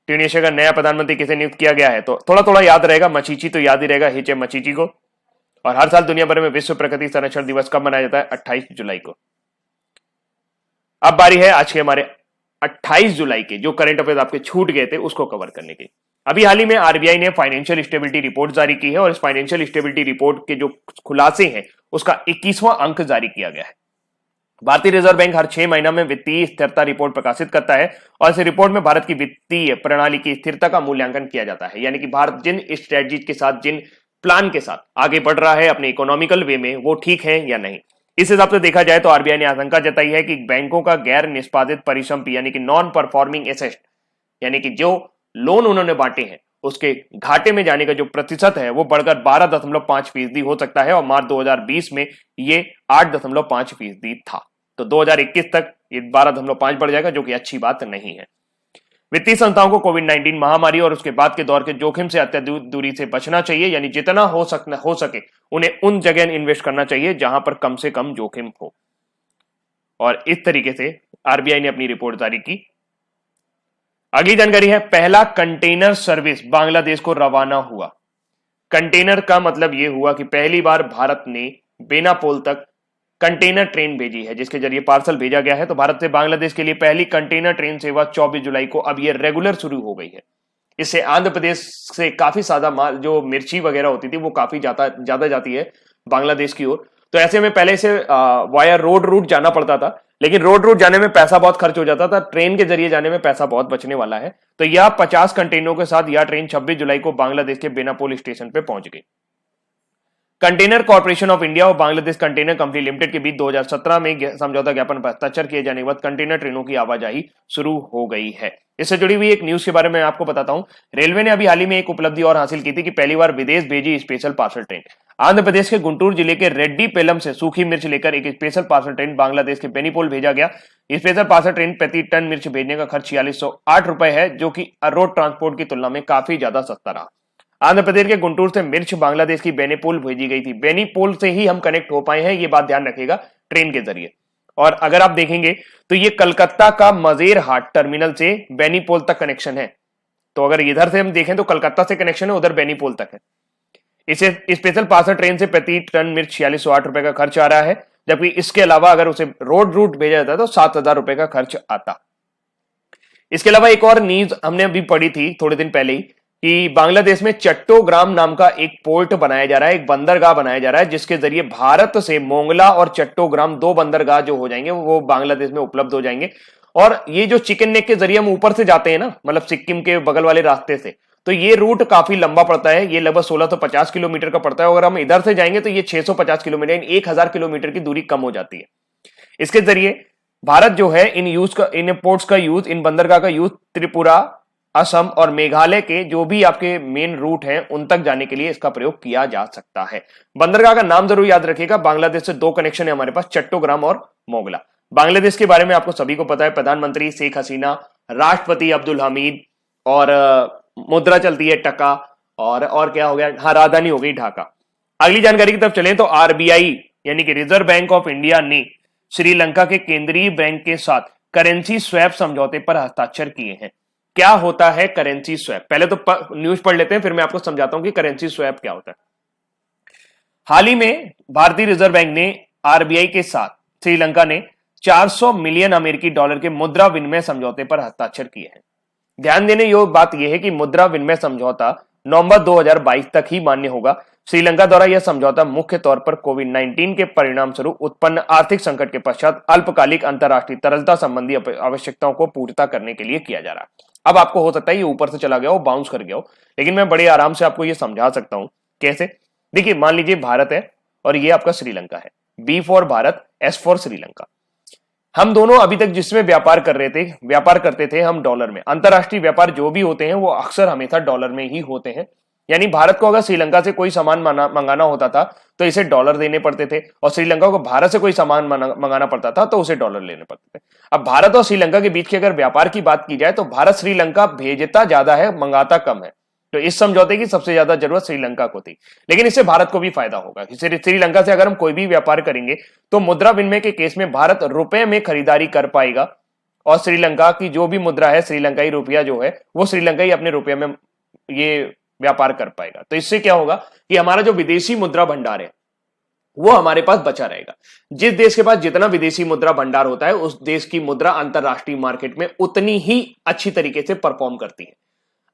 ट्यूनीशिया का नया प्रधानमंत्री किसे नियुक्त किया गया है? तो थोड़ा थोड़ा याद रहेगा, मचीची तो याद ही रहेगा, हिचे मचीची को। और हर साल दुनिया भर में विश्व प्रकृति संरक्षण दिवस कब मनाया जाता है? 28 जुलाई को। अब बारी है आज के हमारे 28 जुलाई के जो करंट अफेयर्स आपके छूट गए थे उसको कवर करने की। अभी हाल ही में आरबीआई ने फाइनेंशियल स्टेबिलिटी रिपोर्ट जारी की है और इस फाइनेंशियल स्टेबिलिटी रिपोर्ट के जो खुलासे हैं उसका 21वां अंक जारी किया गया है। भारतीय रिजर्व बैंक हर 6 महीना में वित्तीय स्थिरता रिपोर्ट प्रकाशित करता है और इस रिपोर्ट में भारत की वित्तीय प्रणाली की स्थिरता का मूल्यांकन किया जाता है, यानी कि भारत जिन स्ट्रेटजी के साथ, जिन प्लान के साथ आगे बढ़ रहा है अपने इकोनॉमिकल वे में, वो ठीक है या नहीं। इस हिसाब से देखा जाए तो आरबीआई ने आशंका जताई है कि बैंकों का गैर निष्पादित परिसंपत्ति यानी कि नॉन परफॉर्मिंग एसेट, यानी कि जो लोन उन्होंने बांटे हैं उसके घाटे में जाने का जो प्रतिशत है वो बढ़कर 12.5% हो सकता है और मार्च 2020 में ये 8.5% था। तो 2021 तक ये 12.5 बढ़ जाएगा, जो कि अच्छी बात नहीं है। वित्तीय संस्थाओं को कोविड-19 महामारी और उसके बाद के दौर के जोखिम से अत्यधिक दूरी से बचना चाहिए, यानी जितना हो सके उन्हें उन जगह इन्वेस्ट करना चाहिए जहां पर कम से कम जोखिम हो। और इस तरीके से आरबीआई ने अपनी रिपोर्ट जारी की। अगली जानकारी है, पहला कंटेनर सर्विस बांग्लादेश को रवाना हुआ। कंटेनर का मतलब यह हुआ कि पहली बार भारत ने बेनापोल तक कंटेनर ट्रेन भेजी है, जिसके जरिए पार्सल भेजा गया है। तो भारत से बांग्लादेश के लिए पहली कंटेनर ट्रेन सेवा 24 जुलाई को अब ये रेगुलर शुरू हो गई है। इससे आंध्र प्रदेश से काफी ज्यादा माल, जो मिर्ची वगैरह होती थी, वो काफी ज्यादा जाती है बांग्लादेश की ओर। तो ऐसे में पहले से वाया रोड रूट जाना पड़ता था, लेकिन रोड रूट जाने में पैसा बहुत खर्च हो जाता था, ट्रेन के जरिए जाने में पैसा बहुत बचने वाला है। तो यह 50 कंटेनरों के साथ यह ट्रेन 26 जुलाई को बांग्लादेश के बेनापोल स्टेशन पे पहुंच गई। कंटेनर कॉर्पोरेशन ऑफ इंडिया और बांग्लादेश कंटेनर कंपनी लिमिटेड के बीच 2017 में समझौता ज्ञापन पर हस्ताक्षर किए जाने के बाद कंटेनर ट्रेनों की आवाजाही शुरू हो गई है। इससे जुड़ी हुई एक न्यूज के बारे में आपको बताता हूं। रेलवे ने अभी हाल ही में एक उपलब्धि और हासिल की थी कि पहली बार विदेश भेजी special parcel train. Andhra Pradesh के गुंटूर जिले के रेड्डीपेलम से सूखी मिर्च लेकर एक स्पेशल पार्सल ट्रेन बांग्लादेश के बेनीपोल भेजा गया। स्पेशल पार्सल ट्रेन प्रति टन मिर्च भेजने का खर्च 4608 रुपए है, जो कि रोड ट्रांसपोर्ट की तुलना में काफी ज्यादा सस्ता रहा। आंध्र प्रदेश के गुंटूर से मिर्च बांग्लादेश की बेनीपोल भेजी गई थी। बेनीपोल से ही हम कनेक्ट हो पाए हैं, ये बात ध्यान रखिएगा, ट्रेन के जरिए। और अगर आप देखेंगे तो ये कलकत्ता का मजेर हाट टर्मिनल से बेनीपोल तक कनेक्शन है। तो अगर इधर से हम देखें तो कलकत्ता से कनेक्शन है, उधर बेनीपोल तक है। इसे स्पेशल पार्सल ट्रेन से प्रति टन मिर्च 4608 रुपए का खर्च आ रहा है, जबकि इसके अलावा अगर उसे रोड रूट भेजा जाता तो 7000 रुपए का खर्च आता। इसके अलावा एक और न्यूज हमने अभी पढ़ी थी थोड़े दिन पहले ही कि बांग्लादेश में चट्टोग्राम नाम का एक पोर्ट बनाया जा रहा है, एक बंदरगाह बनाया जा रहा है, जिसके जरिए भारत से मोंगला और चट्टोग्राम 2 बंदरगाह जो हो जाएंगे वो बांग्लादेश में उपलब्ध हो जाएंगे। और ये जो चिकन नेक के जरिए हम ऊपर से जाते हैं ना, मतलब सिक्किम के बगल वाले रास्ते से, तो ये रूट काफी लंबा पड़ता है। ये लगभग 1650 किलोमीटर का पड़ता है। अगर हम इधर से जाएंगे तो ये 650 किलोमीटर, 1000 किलोमीटर की दूरी कम हो जाती है। इसके जरिए भारत जो है इन पोर्ट्स का यूज, इन बंदरगाह का यूज त्रिपुरा, असम और मेघालय के जो भी आपके मेन रूट हैं उन तक जाने के लिए इसका प्रयोग किया जा सकता है। बंदरगाह का नाम जरूर याद रखिएगा। बांग्लादेश से 2 कनेक्शन है हमारे पास, चट्टोग्राम और मोगला। बांग्लादेश के बारे में आपको सभी को पता है, प्रधानमंत्री शेख हसीना, राष्ट्रपति अब्दुल हमीद, और मुद्रा चलती है टका, और क्या हो गया, हाँ, राजधानी हो गई ढाका। अगली जानकारी की तरफ चलें तो आरबीआई यानी कि रिजर्व बैंक ऑफ इंडिया ने श्रीलंका के केंद्रीय बैंक के साथ करेंसी स्वैप समझौते पर हस्ताक्षर किए हैं। क्या होता है करेंसी स्वैप? पहले तो न्यूज पढ़ लेते हैं, फिर मैं आपको समझाता हूं कि करेंसी स्वैप क्या होता है। हाल ही में भारतीय रिजर्व बैंक ने आरबीआई के साथ श्रीलंका ने 400 मिलियन अमेरिकी डॉलर के मुद्रा विनिमय समझौते पर हस्ताक्षर किए हैं। ध्यान देने योग्य बात यह है कि मुद्रा विनिमय समझौता नवंबर 2022 तक ही मान्य होगा। श्रीलंका द्वारा यह समझौता मुख्य तौर पर कोविड-19 के परिणाम स्वरूप उत्पन्न आर्थिक संकट के पश्चात अल्पकालिक अंतर्राष्ट्रीय तरलता संबंधी आवश्यकताओं को पूर्णता करने के लिए किया जा रहा है। अब आपको हो सकता है ये ऊपर से चला गया हो, बाउंस कर गया हो, लेकिन मैं बड़े आराम से आपको ये समझा सकता हूं। कैसे? देखिए, मान लीजिए भारत है और ये आपका श्रीलंका है। B for Bharat, S for Sri Lanka. हम दोनों अभी तक जिसमें व्यापार करते थे हम डॉलर में। अंतरराष्ट्रीय व्यापार जो भी होते हैं वो अक्सर हमेशा डॉलर में ही होते हैं। यानी भारत को अगर श्रीलंका से कोई सामान मंगाना होता था तो इसे डॉलर देने पड़ते थे, और श्रीलंका को भारत से कोई सामान मंगाना पड़ता था तो उसे डॉलर लेने पड़ते थे। अब भारत और श्रीलंका के बीच के अगर व्यापार की बात की जाए तो भारत श्रीलंका भेजता ज्यादा है, मंगाता कम है। तो इस समझौते की सबसे ज्यादा जरूरत श्रीलंका को थी, लेकिन इससे भारत को भी फायदा होगा। श्रीलंका से अगर हम कोई भी व्यापार करेंगे तो मुद्रा विनिमय के केस में भारत रुपए में खरीदारी कर पाएगा, और श्रीलंका की जो भी मुद्रा है, श्रीलंकाई रुपया जो है, वो श्रीलंकाई अपने रुपये में ये व्यापार कर पाएगा। तो इससे क्या होगा कि हमारा जो विदेशी मुद्रा भंडार है वो हमारे पास बचा रहेगा। जिस देश के पास जितना विदेशी मुद्रा भंडार होता है उस देश की मुद्रा अंतरराष्ट्रीय मार्केट में उतनी ही अच्छी तरीके से परफॉर्म करती है।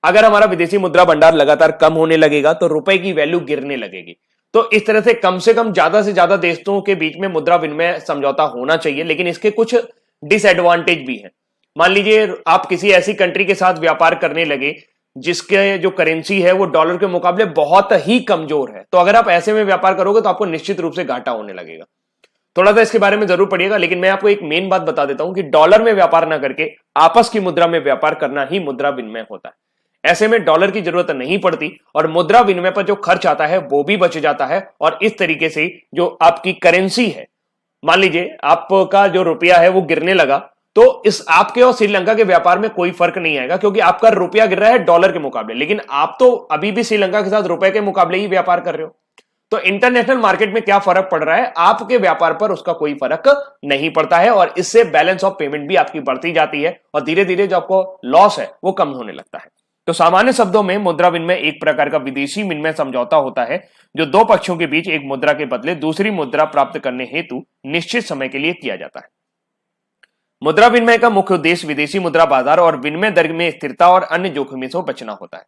अगर हमारा विदेशी मुद्रा भंडार लगातार कम होने लगेगा तो रुपए की वैल्यू गिरने लगेगी। तो इस तरह से कम ज्यादा से ज्यादा देशों के बीच में मुद्रा विनिमय समझौता होना चाहिए, लेकिन इसके कुछ डिसएडवांटेज भी हैं। मान लीजिए आप किसी ऐसी कंट्री के साथ व्यापार करने लगे जिसके जो करेंसी है वो डॉलर के मुकाबले बहुत ही कमजोर है, तो अगर आप ऐसे में व्यापार करोगे तो आपको निश्चित रूप से घाटा होने लगेगा। थोड़ा सा इसके बारे में जरूर पड़िएगा, लेकिन मैं आपको एक मेन बात बता देता हूं कि डॉलर में व्यापार ना करके आपस की मुद्रा में व्यापार करना ही मुद्रा विनिमय होता है। ऐसे में डॉलर की जरूरत नहीं पड़ती और मुद्रा विनिमय पर जो खर्च आता है वो भी बच जाता है। और इस तरीके से जो आपकी करेंसी है, मान लीजिए आपका जो रुपया है वो गिरने लगा, तो इस आपके और श्रीलंका के व्यापार में कोई फर्क नहीं आएगा, क्योंकि आपका रुपया गिर रहा है डॉलर के मुकाबले, लेकिन आप तो अभी भी श्रीलंका के साथ रुपए के मुकाबले ही व्यापार कर रहे हो। तो इंटरनेशनल मार्केट में क्या फर्क पड़ रहा है, आपके व्यापार पर उसका कोई फर्क नहीं पड़ता है, और इससे बैलेंस ऑफ पेमेंट भी आपकी बढ़ती जाती है और धीरे धीरे जो आपको लॉस है वो कम होने लगता है। तो सामान्य शब्दों में मुद्रा विनिमय एक प्रकार का विदेशी विनिमय समझौता होता है जो दो पक्षों के बीच एक मुद्रा के बदले दूसरी मुद्रा प्राप्त करने हेतु निश्चित समय के लिए किया जाता है। मुद्रा विनिमय का मुख्य उद्देश्य विदेशी मुद्रा बाजार और विनिमय दर में स्थिरता और अन्य जोखिमों से बचना होता है।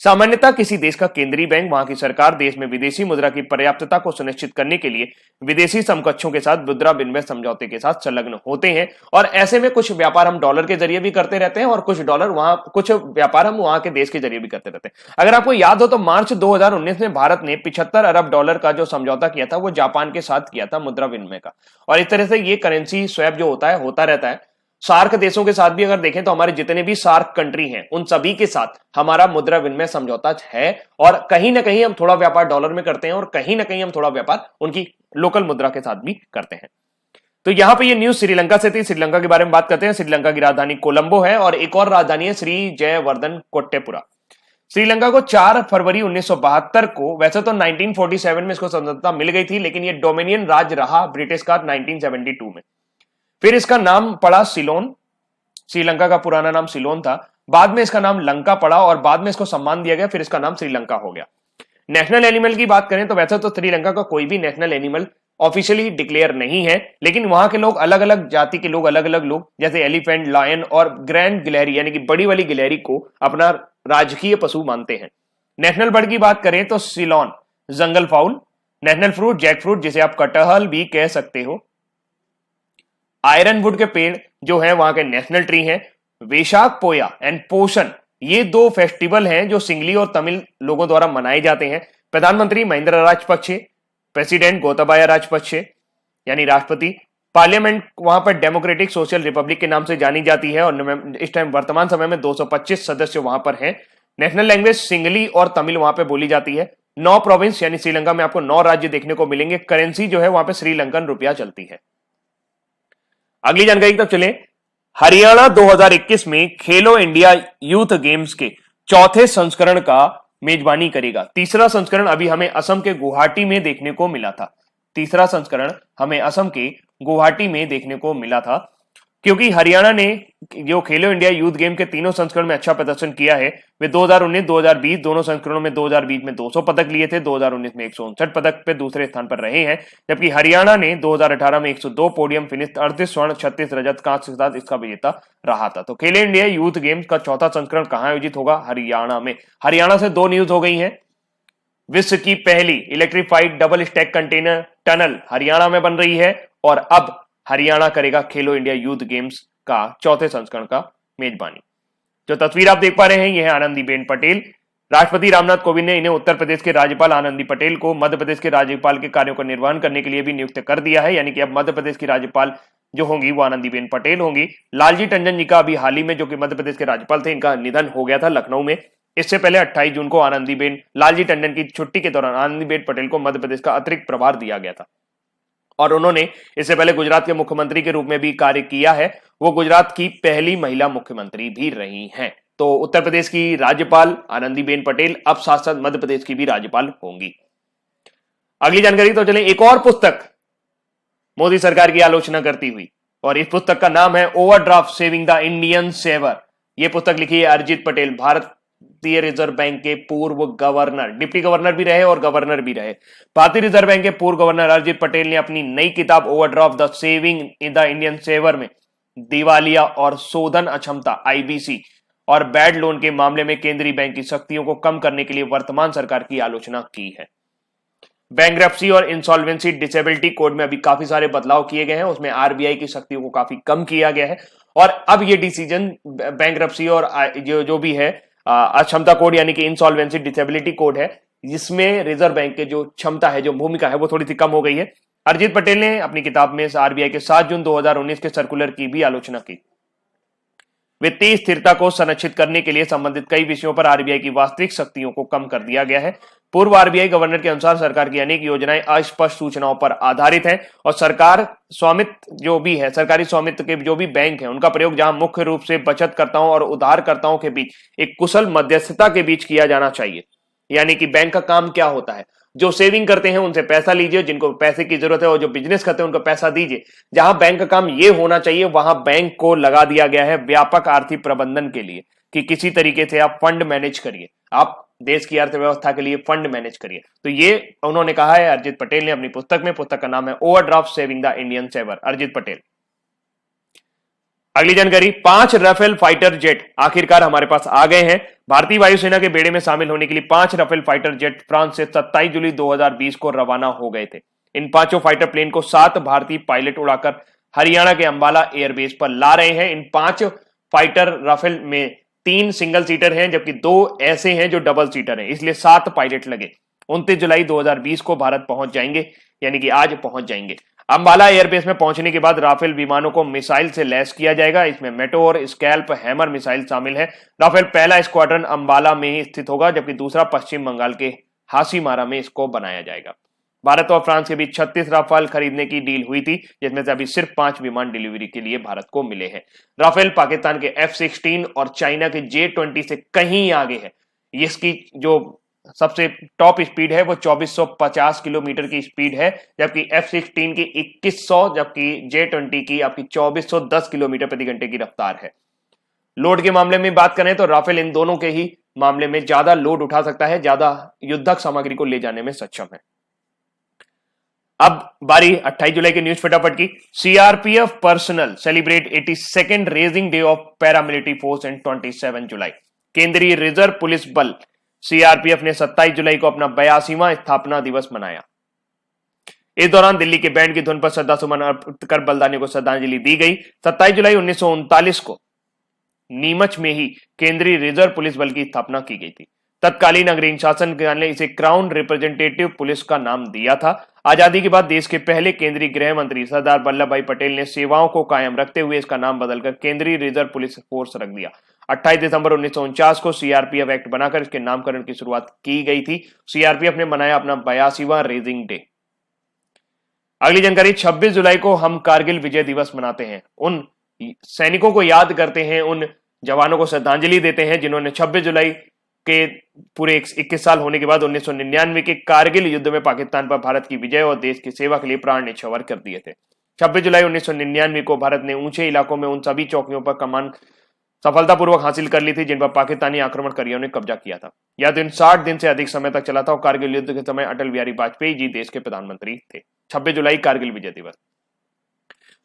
सामान्यतः किसी देश का केंद्रीय बैंक, वहां की सरकार देश में विदेशी मुद्रा की पर्याप्तता को सुनिश्चित करने के लिए विदेशी समकक्षों के साथ मुद्रा विनिमय समझौते के साथ संलग्न होते हैं, और ऐसे में कुछ व्यापार हम डॉलर के जरिए भी करते रहते हैं और कुछ व्यापार हम वहां के देश के जरिए भी करते रहते हैं। अगर आपको याद हो तो मार्च 2019 में भारत ने 75 अरब डॉलर का जो समझौता किया था वो जापान के साथ किया था मुद्रा विनिमय का, और इस तरह से ये करेंसी स्वैप जो होता रहता है। सार्क देशों के साथ भी अगर देखें तो हमारे जितने भी सार्क कंट्री हैं उन सभी के साथ हमारा मुद्रा विनिमय समझौता है, और कहीं ना कहीं हम थोड़ा व्यापार डॉलर में करते हैं और कहीं ना कहीं हम थोड़ा व्यापार उनकी लोकल मुद्रा के साथ भी करते हैं। तो यहां पे ये न्यूज श्रीलंका से थी। श्रीलंका के बारे में बात करते हैं। श्रीलंका की राजधानी कोलंबो है और एक और राजधानी है श्री जयवर्धन कोट्टेपुरा। श्रीलंका को 4 फरवरी 1972 को, वैसे तो 1947 में इसको स्वतंत्रता मिल गई थी, लेकिन ये डोमिनियन राज्य रहा ब्रिटिश का 1972 में। फिर इसका नाम पड़ा सिलोन। श्रीलंका का पुराना नाम सिलोन था, बाद में इसका नाम लंका पड़ा और बाद में इसको सम्मान दिया गया, फिर इसका नाम श्रीलंका हो गया। नेशनल एनिमल की बात करें तो वैसे तो श्रीलंका का कोई भी नेशनल एनिमल ऑफिशियली डिक्लेयर नहीं है, लेकिन वहां के लोग अलग अलग जाति के लोग, अलग अलग लोग जैसे एलिफेंट, लायन और ग्रैंड गिलहरी यानी कि बड़ी वाली गिलहरी को अपना राजकीय पशु मानते हैं। नेशनल बर्ड की बात करें तो Ceylon jungle fowl. National fruit jackfruit, जिसे आप कटहल भी कह सकते हो। आयरन वुड के पेड़ जो है वहां के नेशनल ट्री हैं। वैशाख पोया एंड पोषण, ये 2 फेस्टिवल हैं जो सिंगली और तमिल लोगों द्वारा मनाए जाते हैं। प्रधानमंत्री महिंद्रा राजपक्षे, प्रेसिडेंट गोताबाया राजपक्षे यानी राष्ट्रपति। पार्लियामेंट वहां पर डेमोक्रेटिक सोशल रिपब्लिक के नाम से जानी जाती है और इस टाइम वर्तमान समय में 225 सदस्य वहां पर हैं। नेशनल लैंग्वेज सिंगली और तमिल वहां पर बोली जाती है। 9 प्रोविंस यानी श्रीलंका में आपको 9 राज्य देखने को मिलेंगे। करेंसी जो है वहां पर श्रीलंकन रुपया चलती है। अगली जानकारी की तरफ चले। हरियाणा 2021 में खेलो इंडिया यूथ गेम्स के चौथे संस्करण का मेजबानी करेगा। तीसरा संस्करण अभी हमें असम के गुवाहाटी में देखने को मिला था। तीसरा संस्करण हमें असम के गुवाहाटी में देखने को मिला था। क्योंकि हरियाणा ने जो खेलो इंडिया यूथ गेम के तीनों संस्करण में अच्छा प्रदर्शन किया है। वे 2019, 2020 दोनों संस्करणों में 2020 में 200 पदक लिए थे, 2019 में 159 पदक पे दूसरे स्थान पर रहे हैं, जबकि हरियाणा ने 2018 में 102 पोडियम फिनिश, 38 स्वर्ण, 36 रजत, कांस्य के साथ इसका विजेता रहा था। तो खेलो इंडिया यूथ गेम्स का चौथा संस्करण कहां आयोजित होगा? हरियाणा में। हरियाणा से दो न्यूज हो गई है। विश्व की पहली electrified double stack container tunnel Haryana में बन रही है और अब हरियाणा करेगा खेलो इंडिया यूथ गेम्स का चौथे संस्करण का मेजबानी। जो तस्वीर आप देख पा रहे हैं यह है आनंदीबेन पटेल। राष्ट्रपति रामनाथ कोविंद ने इन्हें उत्तर प्रदेश के राज्यपाल आनंदी पटेल को मध्य प्रदेश के राज्यपाल के कार्यों का निर्वहन करने के लिए भी नियुक्त कर दिया है, यानी कि अब मध्य प्रदेश की राज्यपाल जो होंगी वो आनंदीबेन पटेल होंगी। लालजी टंडन जी का अभी हाल ही में, जो कि मध्य प्रदेश के राज्यपाल थे, इनका निधन हो गया था लखनऊ में। इससे पहले 28 जून को लालजी टंडन की छुट्टी के दौरान आनंदीबेन पटेल को मध्य प्रदेश का अतिरिक्त प्रभार दिया गया था और उन्होंने इससे पहले गुजरात के मुख्यमंत्री के रूप में भी कार्य किया है। वो गुजरात की पहली महिला मुख्यमंत्री भी रही हैं। तो उत्तर प्रदेश की राज्यपाल आनंदीबेन पटेल अब साथ साथ मध्य प्रदेश की भी राज्यपाल होंगी। अगली जानकारी तो चले, एक और पुस्तक मोदी सरकार की आलोचना करती हुई, और इस पुस्तक का नाम है overdraft saving the Indian saver. यह पुस्तक लिखी है अरिजीत पटेल, भारतीय रिजर्व बैंक के पूर्व गवर्नर, डिप्टी गवर्नर भी रहे और गवर्नर भी रहे। भारतीय रिजर्व बैंक के पूर्व गवर्नर अरिजीत पटेल ने अपनी नई किताब overdraft the saving in the Indian saver में दिवालिया और शोधन अक्षमता आईबीसी और बैड लोन के मामले में केंद्रीय बैंक की शक्तियों को कम करने के लिए वर्तमान सरकार की आलोचना की है। बैंक्रप्सी और इंसॉल्वेंसी डिसेबिलिटी कोड में अभी काफी सारे बदलाव किए गए हैं, उसमें आरबीआई की शक्तियों को काफी कम किया गया है और अब ये डिसीजन बैंक्रप्सी और जो भी है अक्षमता कोड यानी कि इंसॉल्वेंसी डिसेबिलिटी कोड है, जिसमें रिजर्व बैंक के जो क्षमता है, जो भूमिका है, वो थोड़ी सी कम हो गई है। अरिजीत पटेल ने अपनी किताब में आरबीआई के 7 जून 2019 के सर्कुलर की भी आलोचना की। वित्तीय स्थिरता को संरक्षित करने के लिए संबंधित कई विषयों पर आरबीआई की वास्तविक शक्तियों को कम कर दिया गया है। पूर्व आरबीआई गवर्नर के अनुसार सरकार की अनेक योजनाएं अस्पष्ट सूचनाओं पर आधारित हैं और सरकार स्वामित्व जो भी है, सरकारी स्वामित्व के जो भी बैंक है, उनका प्रयोग जहां मुख्य रूप से बचतकर्ताओं और उधारकर्ताओं के बीच एक कुशल मध्यस्थता के बीच किया जाना चाहिए। यानी कि बैंक का काम क्या होता है, जो सेविंग करते हैं उनसे पैसा लीजिए, जिनको पैसे की जरूरत है और जो बिजनेस करते हैं उनको पैसा दीजिए। जहां बैंक का काम ये होना चाहिए वहां बैंक को लगा दिया गया है व्यापक आर्थिक प्रबंधन के लिए कि किसी तरीके से आप फंड मैनेज करिए, आप देश की अर्थव्यवस्था के लिए फंड मैनेज करिए। तो ये उन्होंने कहा है अरिजीत पटेल ने अपनी पुस्तक में। पुस्तक का नाम है overdraft saving the Indian saver, Arijit Patel. अगली जानकारी, 5 राफेल फाइटर जेट आखिरकार हमारे पास आ गए हैं। भारतीय वायुसेना के बेड़े में शामिल होने के लिए 5 राफेल फाइटर जेट फ्रांस से 27 जुलाई 2020 को रवाना हो गए थे। इन पांचों फाइटर प्लेन को 7 भारतीय पायलट उड़ाकर हरियाणा के अंबाला एयरबेस पर ला रहे हैं। इन 5 फाइटर राफेल में 3 सिंगल सीटर हैं, जबकि 2 ऐसे हैं जो डबल सीटर हैं, इसलिए 7 पायलट लगे। 29 जुलाई 2020 को भारत पहुंच जाएंगे, यानी कि आज पहुंच जाएंगे। अंबाला एयरबेस में पहुंचने के बाद राफेल विमानों को मिसाइल से लैस किया जाएगा। इसमें मेटोर, स्कैल्प, हैमर मिसाइल शामिल है। राफेल पहला स्क्वाड्रन अंबाला में ही स्थित होगा, जबकि दूसरा पश्चिम बंगाल के हासीमारा में इसको बनाया जाएगा। भारत और फ्रांस के बीच 36 राफेल खरीदने की डील हुई थी, जिसमें से अभी सिर्फ 5 विमान डिलीवरी के लिए भारत को मिले हैं। राफेल पाकिस्तान के F-16 और चाइना के J-20 से कहीं आगे है। इसकी जो सबसे टॉप स्पीड है वो 2450 किलोमीटर की स्पीड है, जबकि F-16 की 2100, जबकि J-20 की आपकी 2410 किलोमीटर प्रति घंटे की रफ्तार है। लोड के मामले में बात करें तो राफेल इन दोनों के ही मामले में ज्यादा लोड उठा सकता है, ज्यादा युद्धक सामग्री को ले जाने में सक्षम है। अब बारी 28 जुलाई के न्यूज फटाफट की। CRPF personal celebrate 82nd raising day of paramilitary force and 27 जुलाई। केंद्रीय रिजर्व पुलिस बल सीआरपीएफ ने 27 जुलाई को अपना 82वां स्थापना दिवस मनाया। इस दौरान दिल्ली के बैंड की धुन पर श्रद्धासुमन अर्पित कर बलिदानियों को श्रद्धांजलि दी गई। 27 जुलाई 1939 को नीमच में ही केंद्रीय रिजर्व पुलिस बल की स्थापना की गई थी। तत्कालीन अंग्रेज शासन ने इसे क्राउन रिप्रेजेंटेटिव पुलिस का नाम दिया था। आजादी के बाद देश के पहले केंद्रीय गृह मंत्री सरदार वल्लभ भाई पटेल ने सेवाओं को कायम रखते हुए इसका नाम बदलकर केंद्रीय रिजर्व पुलिस फोर्स रख दिया। 28 दिसंबर 1949 को सीआरपीएफ एक्ट बनाकर इसके नामकरण की शुरुआत की गई थी। सीआरपीएफ ने मनाया अपना 82वां रेजिंग डे। अगली जानकारी, 26 जुलाई को हम कारगिल विजय दिवस मनाते हैं। उन सैनिकों को याद करते हैं, उन जवानों को श्रद्धांजलि देते हैं जिन्होंने 26 जुलाई के पूरे 21 साल होने के बाद 1999 के कारगिल युद्ध में पाकिस्तान पर भारत की विजय और देश की सेवा के लिए प्राण न्यौछावर कर दिए थे। 26 जुलाई 1999 को भारत ने ऊंचे इलाकों में उन सभी चौकियों पर कमान सफलतापूर्वक हासिल कर ली थी जिन पर पाकिस्तानी आक्रमणकारियों ने कब्जा किया था। यह दिन 60 दिन से अधिक समय तक चला था और कारगिल युद्ध के समय अटल बिहारी वाजपेयी जी देश के प्रधानमंत्री थे। 26 जुलाई कारगिल विजय दिवस।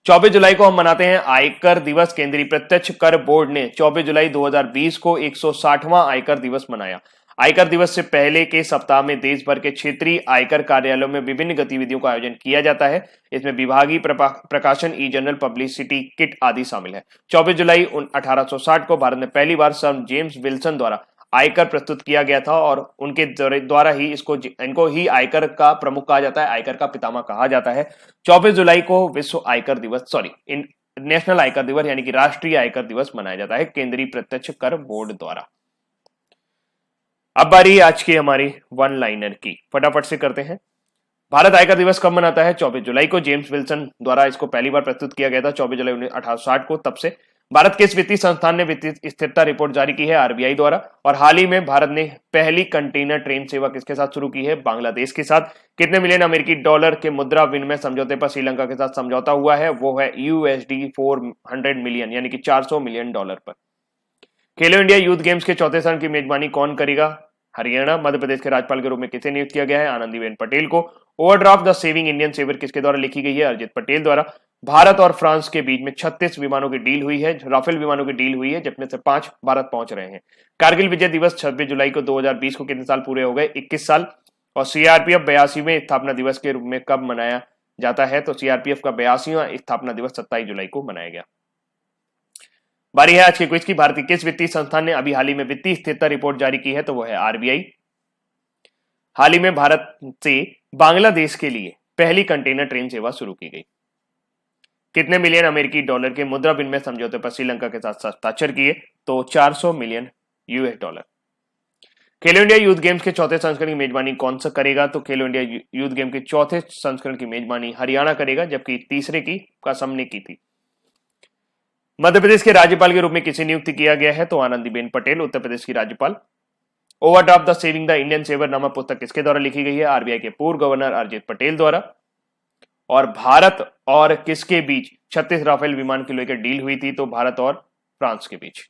24 जुलाई को हम मनाते हैं आयकर दिवस। केंद्रीय प्रत्यक्ष कर बोर्ड ने 24 जुलाई 2020 को 160वां आयकर दिवस मनाया। आयकर दिवस से पहले के सप्ताह में देश भर के क्षेत्रीय आयकर कार्यालयों में विभिन्न गतिविधियों का आयोजन किया जाता है। इसमें विभागीय प्रकाशन, ई जर्नल, पब्लिसिटी किट आदि शामिल है। 24 जुलाई 1860 को भारत में पहली बार सर जेम्स विल्सन द्वारा आयकर प्रस्तुत किया गया था और उनके द्वारा ही इनको ही आयकर का प्रमुख कहा जाता है, आयकर का पितामह कहा जाता है। 24 जुलाई को विश्व आयकर दिवस नेशनल आयकर दिवस यानी कि राष्ट्रीय आयकर दिवस मनाया जाता है केंद्रीय प्रत्यक्ष कर बोर्ड द्वारा। अब बारी है आज की हमारी वन लाइनर की, फटाफट से करते हैं। भारत आयकर दिवस कब मनाता है? 24 जुलाई को। जेम्स विल्सन द्वारा इसको पहली बार प्रस्तुत किया गया था 24 जुलाई 1860 को। तब से भारत के इस वित्तीय संस्थान ने वित्तीय स्थिरता रिपोर्ट जारी की है आरबीआई द्वारा। और हाल ही में भारत ने पहली कंटेनर ट्रेन सेवा किसके साथ शुरू की है? बांग्लादेश के साथ। कितने मिलियन अमेरिकी डॉलर के मुद्रा विनिमय समझौते पर श्रीलंका के साथ समझौता हुआ है? वो है USD 400 मिलियन यानी कि $400 मिलियन पर। खेलो इंडिया यूथ गेम्स के चौथे चरण की मेजबानी कौन करेगा? हरियाणा। मध्य प्रदेश के राज्यपाल के रूप में किसे नियुक्त किया गया है? आनंदीबेन पटेल को। Overdraft the saving Indian saver किसके द्वारा लिखी गई है? अरिजीत पटेल द्वारा। भारत और फ्रांस के बीच में 36 विमानों की डील हुई है, राफेल विमानों की डील हुई है, जिसमें से 5 भारत पहुंच रहे हैं। कारगिल विजय दिवस 26 जुलाई को 2020 को कितने साल पूरे हो गए? 21 साल। और सीआरपीएफ 82वें स्थापना दिवस के रूप में कब मनाया जाता है? तो सीआरपीएफ का 82वां स्थापना दिवस 27 जुलाई को मनाया गया। बारी है आज के क्विज की। भारतीय किस वित्तीय संस्थान ने अभी हाल ही में वित्तीय स्थिरता रिपोर्ट जारी की है? तो वो है आरबीआई। हाल ही में भारत से बांग्लादेश के लिए पहली कंटेनर ट्रेन सेवा शुरू की गई। कितने मिलियन अमेरिकी डॉलर के मुद्रा विनिमय समझौते पर श्रीलंका के साथ हस्ताक्षर किए? तो $400 मिलियन। खेलो इंडिया यूथ गेम्स के चौथे संस्करण की मेजबानी कौन सा करेगा? तो खेलो इंडिया यूथ गेम के चौथे संस्करण की मेजबानी हरियाणा करेगा, जबकि तीसरे की असम ने की थी। मध्य प्रदेश के राज्यपाल के रूप में किसे नियुक्त किया गया है? तो आनंदीबेन पटेल, उत्तर प्रदेश की राज्यपाल। Overdraft the saving the Indian saver नामक पुस्तक किसके द्वारा लिखी गई है? आरबीआई के पूर्व गवर्नर अरिजीत पटेल द्वारा। और भारत और किसके बीच 36 राफेल विमान को लेकर डील हुई थी? तो भारत और फ्रांस के बीच।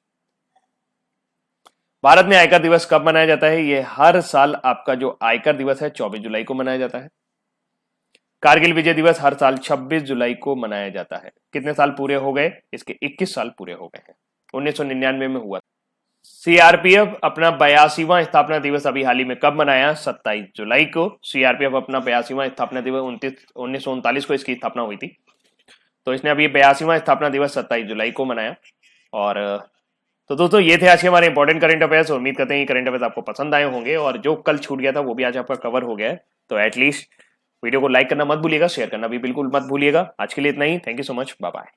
भारत में आयकर दिवस कब मनाया जाता है? यह हर साल आपका जो आयकर दिवस है 24 जुलाई को मनाया जाता है। कारगिल विजय दिवस हर साल 26 जुलाई को मनाया जाता है। कितने साल पूरे हो गए? इसके 21 साल पूरे हो गए हैं। 1999 में हुआ। सीआरपीएफ अपना 82वां स्थापना दिवस अभी हाल ही में कब मनाया? 27 जुलाई को। सीआरपीएफ अपना 82वां स्थापना दिवस 1939 को इसकी स्थापना हुई थी, तो इसने अभी 82वां स्थापना दिवस 27 जुलाई को मनाया। और तो दोस्तों ये थे आज के हमारे इंपॉर्टेंट करंट अफेयर्स। उम्मीद करते हैं कि करंट अफेयर्स आपको पसंद आए होंगे और जो कल छूट गया था वो भी आज आपका कवर हो गया है। तो एटलीस्ट वीडियो को लाइक करना मत भूलिएगा, शेयर करना भी बिल्कुल मत भूलिएगा। आज के लिए इतना ही। Thank you so much, bye bye.